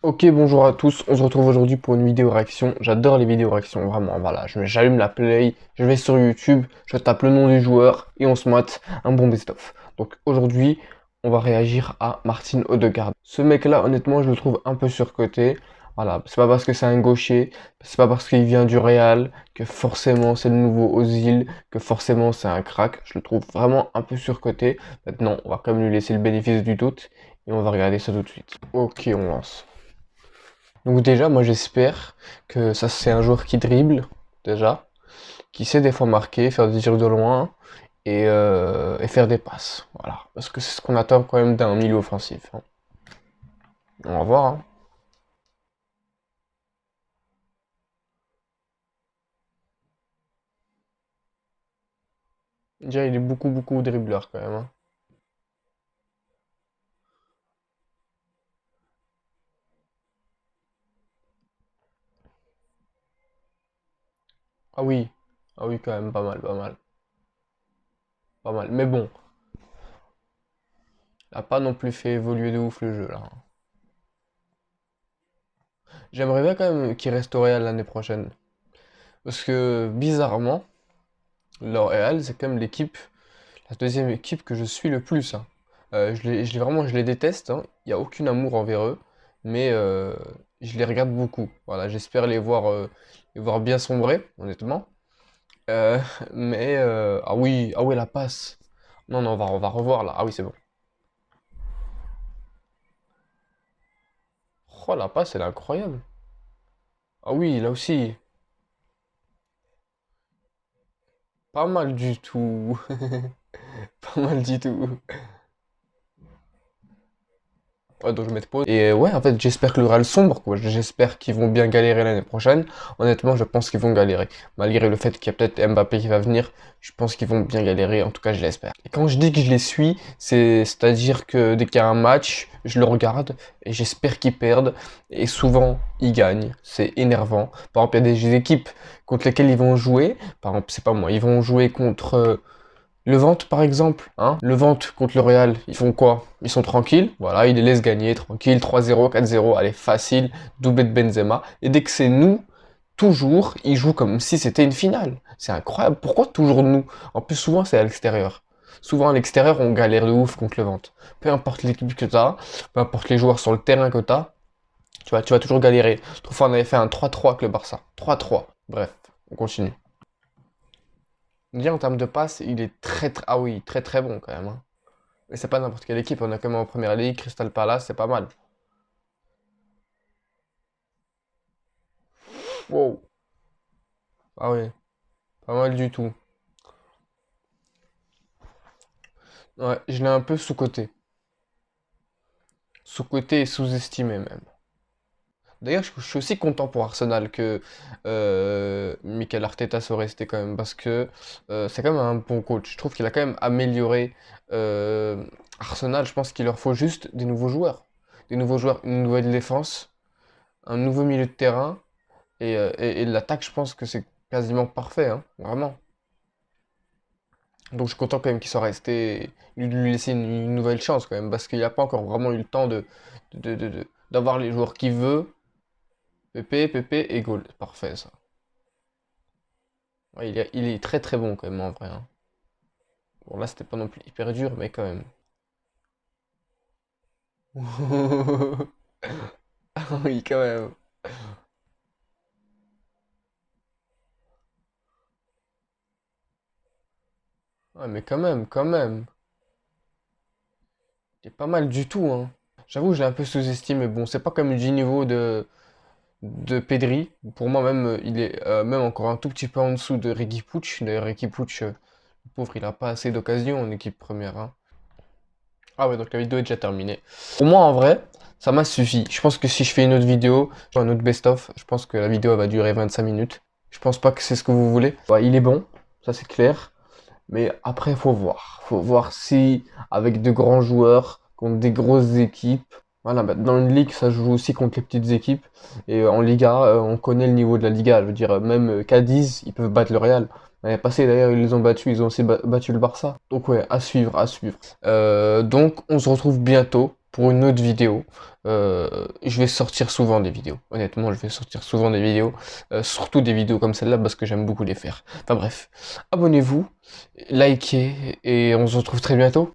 Ok, bonjour à tous, on se retrouve aujourd'hui pour une vidéo réaction. J'adore les vidéos réaction, vraiment, voilà. J'allume la play, je vais sur YouTube, je tape le nom du joueur et on se mate un bon best-of. Donc aujourd'hui, on va réagir à Martin Odegaard. Ce mec-là, honnêtement, je le trouve un peu surcoté. Voilà, c'est pas parce que c'est un gaucher, c'est pas parce qu'il vient du Real que forcément c'est le nouveau Ozil, que forcément c'est un crack. Je le trouve vraiment un peu surcoté. Maintenant, on va quand même lui laisser le bénéfice du doute et on va regarder ça tout de suite. Ok, on lance. Donc déjà, moi j'espère que ça c'est un joueur qui dribble, déjà, qui sait des fois marquer, faire des tirs de loin et faire des passes. Voilà. Parce que c'est ce qu'on attend quand même d'un milieu offensif, hein. On va voir, hein. Déjà, il est beaucoup dribbleur quand même, hein. Ah oui, ah oui quand même, pas mal, pas mal, pas mal. Mais bon, il a pas non plus fait évoluer de ouf le jeu là, hein. J'aimerais bien quand même qu'il reste au Real l'année prochaine. Parce que bizarrement, le Real c'est quand même l'équipe, la deuxième équipe que je suis le plus, hein. Vraiment, je les déteste, hein. Il n'y a aucun amour envers eux, mais je les regarde beaucoup. Voilà, j'espère les voir bien sombrer, honnêtement. Euh, ah oui, la passe. Non, non, on va revoir là. Ah oui, c'est bon. Oh, la passe, elle est incroyable. Ah oui, là aussi, pas mal du tout. Pas mal du tout. Ouais, donc je mets pause. Et ouais, en fait, j'espère que le Real sombre, quoi. J'espère qu'ils vont bien galérer l'année prochaine. Honnêtement, je pense qu'ils vont galérer. Malgré le fait qu'il y a peut-être Mbappé qui va venir, je pense qu'ils vont bien galérer. En tout cas, je l'espère. Et quand je dis que je les suis, c'est-à-dire que dès qu'il y a un match, je le regarde et j'espère qu'ils perdent. Et souvent, ils gagnent. C'est énervant. Par exemple, il y a des équipes contre lesquelles ils vont jouer. Par exemple, c'est pas moi, ils vont jouer contre Levante, par exemple, hein. Levante contre le Real, ils font quoi? Ils sont tranquilles, voilà, ils les laissent gagner, tranquille, 3-0, 4-0, allez, facile, doublé de Benzema. Et dès que c'est nous, toujours, ils jouent comme si c'était une finale. C'est incroyable. Pourquoi toujours nous? En plus, souvent, c'est à l'extérieur. Souvent, à l'extérieur, on galère de ouf contre Levante. Peu importe l'équipe que t'as, peu importe les joueurs sur le terrain que t'as, tu vas toujours galérer. L'autre fois, on avait fait un 3-3 avec le Barça. 3-3. Bref, on continue. Déjà en termes de passe, il est ah oui, très bon quand même, hein. Mais c'est pas n'importe quelle équipe, on a quand même en première ligue, Crystal Palace, c'est pas mal. Wow. Ah oui, pas mal du tout. Ouais, je l'ai un peu sous-coté. Sous-coté et sous-estimé même. D'ailleurs, je suis aussi content pour Arsenal que Mikel Arteta soit resté quand même, parce que c'est quand même un bon coach. Je trouve qu'il a quand même amélioré Arsenal. Je pense qu'il leur faut juste des nouveaux joueurs. Des nouveaux joueurs, une nouvelle défense, un nouveau milieu de terrain. Et l'attaque, je pense que c'est quasiment parfait, hein, vraiment. Donc je suis content quand même qu'il soit resté, lui laisser une nouvelle chance quand même, parce qu'il n'a pas encore vraiment eu le temps d'avoir les joueurs qu'il veut. Pépé et goal. C'est parfait ça. Ouais, il est très bon quand même en vrai, hein. Bon là c'était pas non plus hyper dur, mais quand même. Ah oui, quand même. Ouais, mais quand même. Il est pas mal du tout, hein. J'avoue, je l'ai un peu sous-estimé. Bon, c'est pas comme du niveau de Pedri. Pour moi, même, il est même encore un tout petit peu en dessous de Riqui Puig. D'ailleurs, Riqui Puig, le pauvre, il a pas assez d'occasions en équipe première, hein. Ah ouais, donc la vidéo est déjà terminée. Pour moi, en vrai, ça m'a suffi. Je pense que si je fais une autre vidéo, un autre best-of, je pense que la vidéo elle va durer 25 minutes. Je pense pas que c'est ce que vous voulez. Ouais, il est bon, ça c'est clair. Mais après, faut voir. Faut voir si, avec de grands joueurs, contre des grosses équipes. Voilà, bah, dans une ligue, ça joue aussi contre les petites équipes. Et en Liga, on connaît le niveau de la Liga. Je veux dire, même Cadiz, ils peuvent battre le Real. L'année passée, d'ailleurs, ils les ont battus. Ils ont aussi battu le Barça. Donc ouais, à suivre, à suivre. Donc, on se retrouve bientôt pour une autre vidéo. Je vais sortir souvent des vidéos. Honnêtement, je vais sortir souvent des vidéos. Surtout des vidéos comme celle-là parce que j'aime beaucoup les faire. Enfin bref, abonnez-vous, likez et on se retrouve très bientôt.